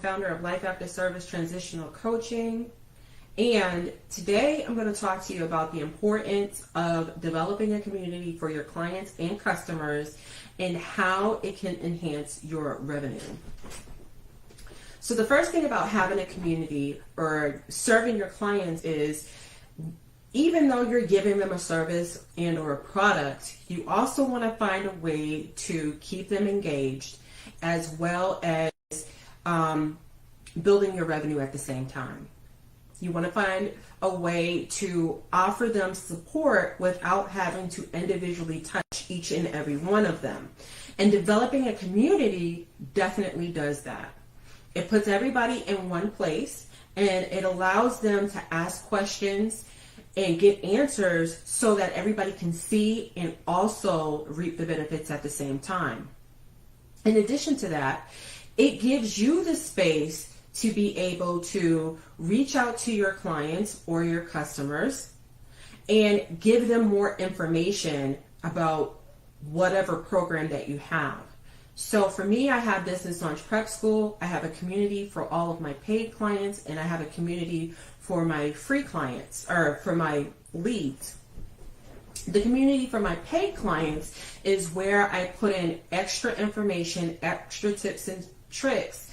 founder of Life After Service Transitional Coaching. And today I'm going to talk to you about the importance of developing a community for your clients and customers and how it can enhance your revenue. So the first thing about having a community or serving your clients is, even though you're giving them a service and or a product, you also want to find a way to keep them engaged as well as building your revenue at the same time. You want to find a way to offer them support without having to individually touch each and every one of them. And developing a community definitely does that. It puts everybody in one place and it allows them to ask questions and get answers so that everybody can see and also reap the benefits at the same time. In addition to that, it gives you the space to be able to reach out to your clients or your customers and give them more information about whatever program that you have. So for me, I have Business Launch Prep School. I have a community for all of my paid clients, and I have a community for my free clients, or for my leads. The community for my paid clients is where I put in extra information, extra tips and tricks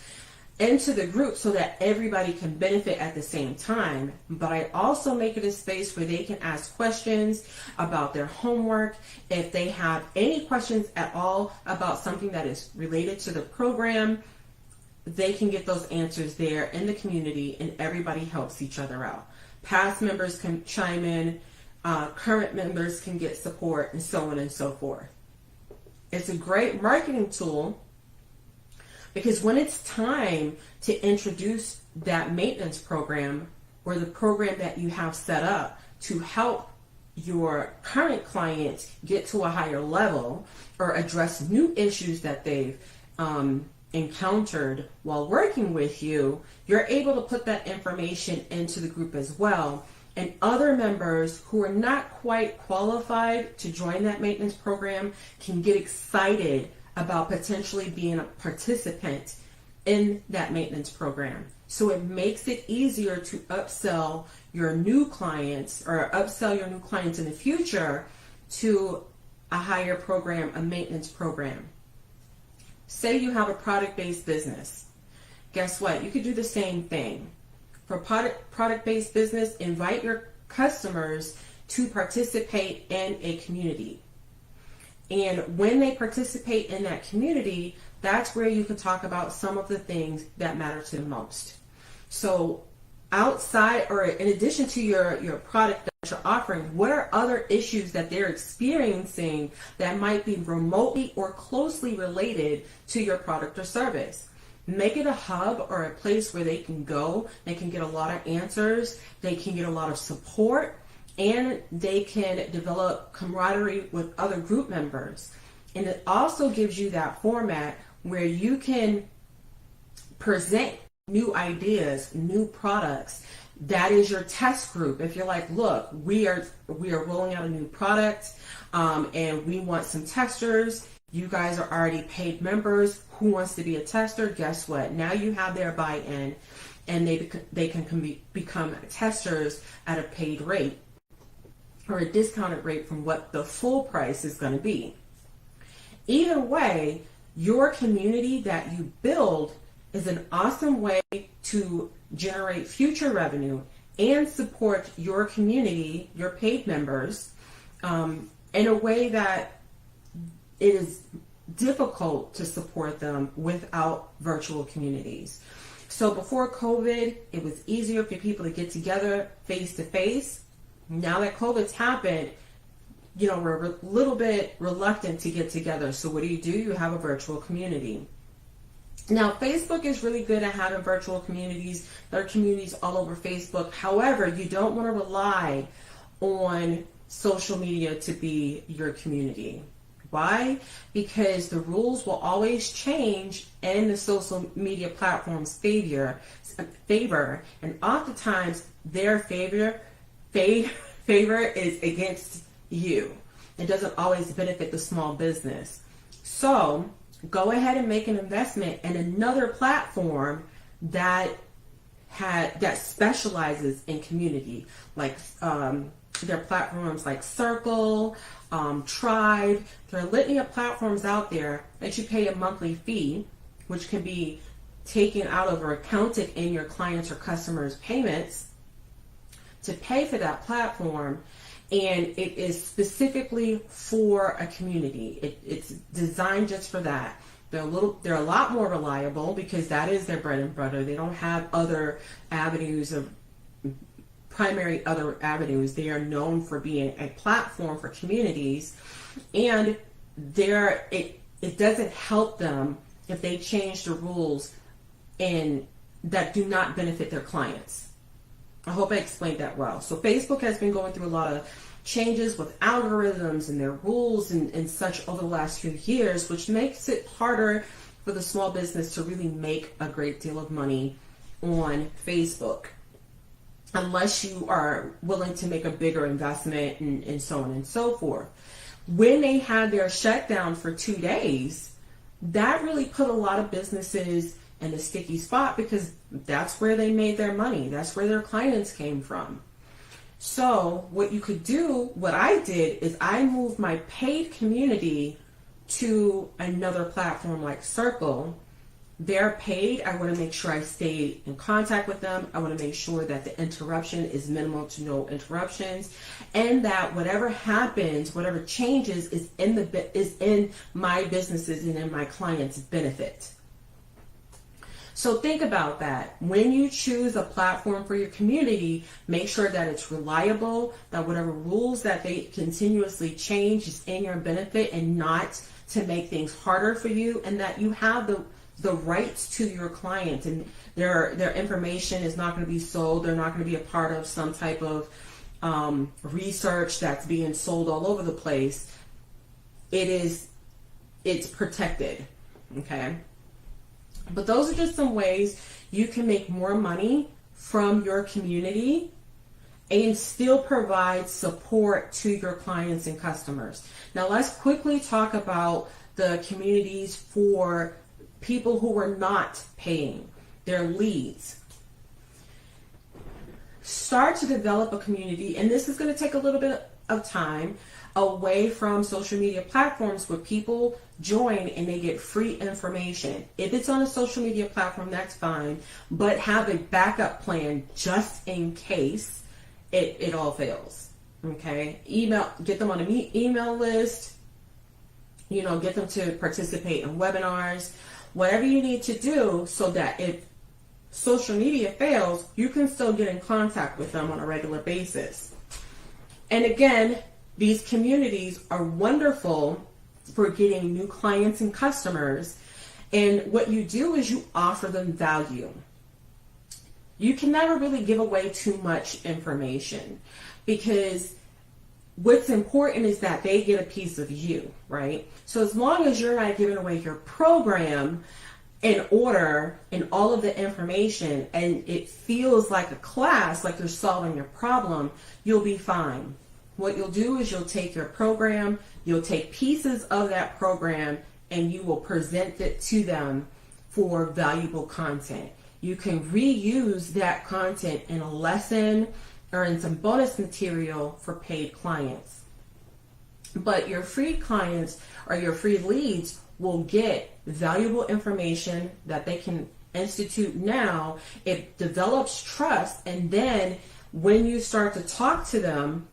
into the group so that everybody can benefit at the same time. But I also make it a space where they can ask questions about their homework. If they have any questions at all about something that is related to the program, they can get those answers there in the community, and everybody helps each other out. Past members can chime in, current members can get support, and so on and so forth. It's a great marketing tool because when it's time to introduce that maintenance program or the program that you have set up to help your current clients get to a higher level or address new issues that they've encountered while working with you, you're able to put that information into the group as well. And other members who are not quite qualified to join that maintenance program can get excited about potentially being a participant in that maintenance program. So it makes it easier to upsell your new clients or upsell your new clients in the future to a higher program, a maintenance program. Say you have a product-based business. Guess what? You could do the same thing. For product-based business, invite your customers to participate in a community. And when they participate in that community, that's where you can talk about some of the things that matter to them most. So outside or in addition to your product that you're offering, what are other issues that they're experiencing that might be remotely or closely related to your product or service? Make it a hub or a place where they can go. They can get a lot of answers. They can get a lot of support. And they can develop camaraderie with other group members. And it also gives you that format where you can present new ideas, new products. That is your test group. If you're like, look, we are rolling out a new product and we want some testers. You guys are already paid members. Who wants to be a tester? Guess what? Now you have their buy-in, and they can become testers at a paid rate or a discounted rate from what the full price is going to be. Either way, your community that you build is an awesome way to generate future revenue and support your community, your paid members, in a way that it is difficult to support them without virtual communities. So before COVID, it was easier for people to get together face to face. Now that COVID's happened, we're a little bit reluctant to get together. So what do? You have a virtual community. Now, Facebook is really good at having virtual communities. There are communities all over Facebook. However, you don't want to rely on social media to be your community. Why? Because the rules will always change in the social media platform's favor, and oftentimes their favor is against you. It doesn't always benefit the small business. So go ahead and make an investment in another platform that specializes in community, like there are platforms like Circle, Tribe. There are a litany of platforms out there that you pay a monthly fee, which can be taken out of or accounted in your clients or customers' payments to pay for that platform. And it is specifically for a community. It's designed just for that. They're a lot more reliable because that is their bread and butter. They don't have other avenues of primary other avenues. They are known for being a platform for communities, and it doesn't help them if they change the rules and that do not benefit their clients. I hope I explained that well. So Facebook has been going through a lot of changes with algorithms and their rules and such over the last few years, which makes it harder for the small business to really make a great deal of money on Facebook, unless you are willing to make a bigger investment and so on and so forth. When they had their shutdown for 2 days, that really put a lot of businesses in a sticky spot because that's where they made their money. That's where their clients came from. So what you could do, what I did is I moved my paid community to another platform like Circle. They're paid. I want to make sure I stay in contact with them. I want to make sure that the interruption is minimal to no interruptions, and that whatever happens, whatever changes is in my businesses and in my clients' benefit. So think about that. When you choose a platform for your community, make sure that it's reliable, that whatever rules that they continuously change is in your benefit and not to make things harder for you, and that you have the rights to your clients, and their information is not going to be sold. They're not going to be a part of some type of research that's being sold all over the place. It's protected. Okay. But those are just some ways you can make more money from your community and still provide support to your clients and customers. Now let's quickly talk about the communities for people who are not paying their leads. Start to develop a community, and this is going to take a little bit of time, away from social media platforms where people join and they get free information. If it's on a social media platform, that's fine, but have a backup plan just in case it all fails. Okay, get them on an email list, get them to participate in webinars, whatever you need to do so that if social media fails, you can still get in contact with them on a regular basis. And again, these communities are wonderful for getting new clients and customers. And what you do is you offer them value. You can never really give away too much information, because what's important is that they get a piece of you, right? So as long as you're not giving away your program in order and all of the information, and it feels like a class, like you're solving your problem, you'll be fine. What you'll do is you'll take your program, you'll take pieces of that program, and you will present it to them for valuable content. You can reuse that content in a lesson or in some bonus material for paid clients. But your free clients or your free leads will get valuable information that they can institute now. It develops trust, and then when you start to talk to them,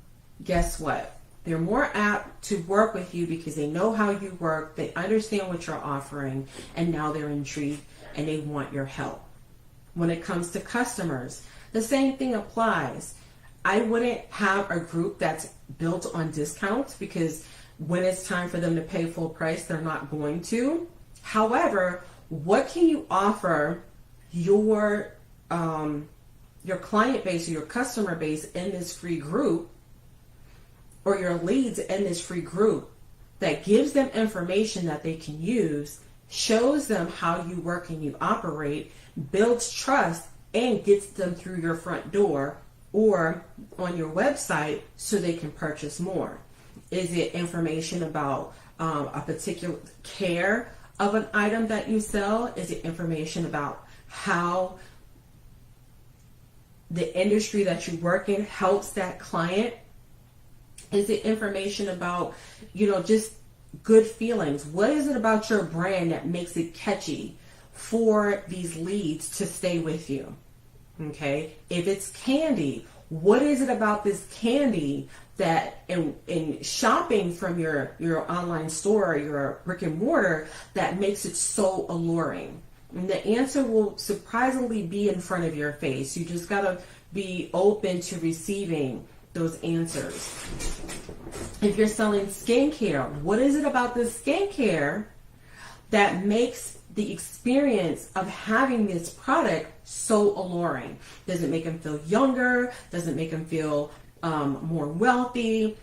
guess what? They're more apt to work with you because they know how you work, they understand what you're offering, and now they're intrigued and they want your help. When it comes to customers, the same thing applies. I wouldn't have a group that's built on discounts, because when it's time for them to pay full price, they're not going to. However, what can you offer your client base or your customer base in this free group, or your leads in this free group, that gives them information that they can use, shows them how you work and you operate, builds trust, and gets them through your front door or on your website so they can purchase more? Is it information about a particular care of an item that you sell? Is it information about how the industry that you work in helps that client? Is it information about, just good feelings? What is it about your brand that makes it catchy for these leads to stay with you? Okay. If it's candy, what is it about this candy that in shopping from your online store or your brick and mortar that makes it so alluring? And the answer will surprisingly be in front of your face. You just gotta be open to receiving those answers. If you're selling skincare, what is it about this skincare that makes the experience of having this product so alluring? Does it make them feel younger? Does it make them feel more wealthy?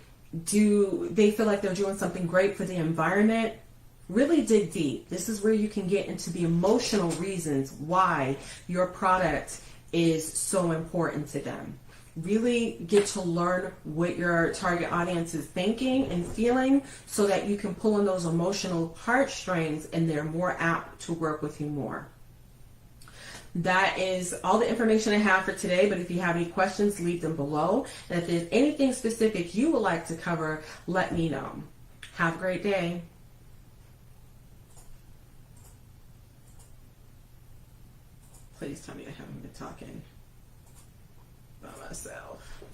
Do they feel like they're doing something great for the environment? Really dig deep. This is where you can get into the emotional reasons why your product is so important to them. Really get to learn what your target audience is thinking and feeling so that you can pull on those emotional heartstrings and they're more apt to work with you more. That is all the information I have for today, but if you have any questions, leave them below. And if there's anything specific you would like to cover, let me know. Have a great day. Please tell me I haven't been talking by myself.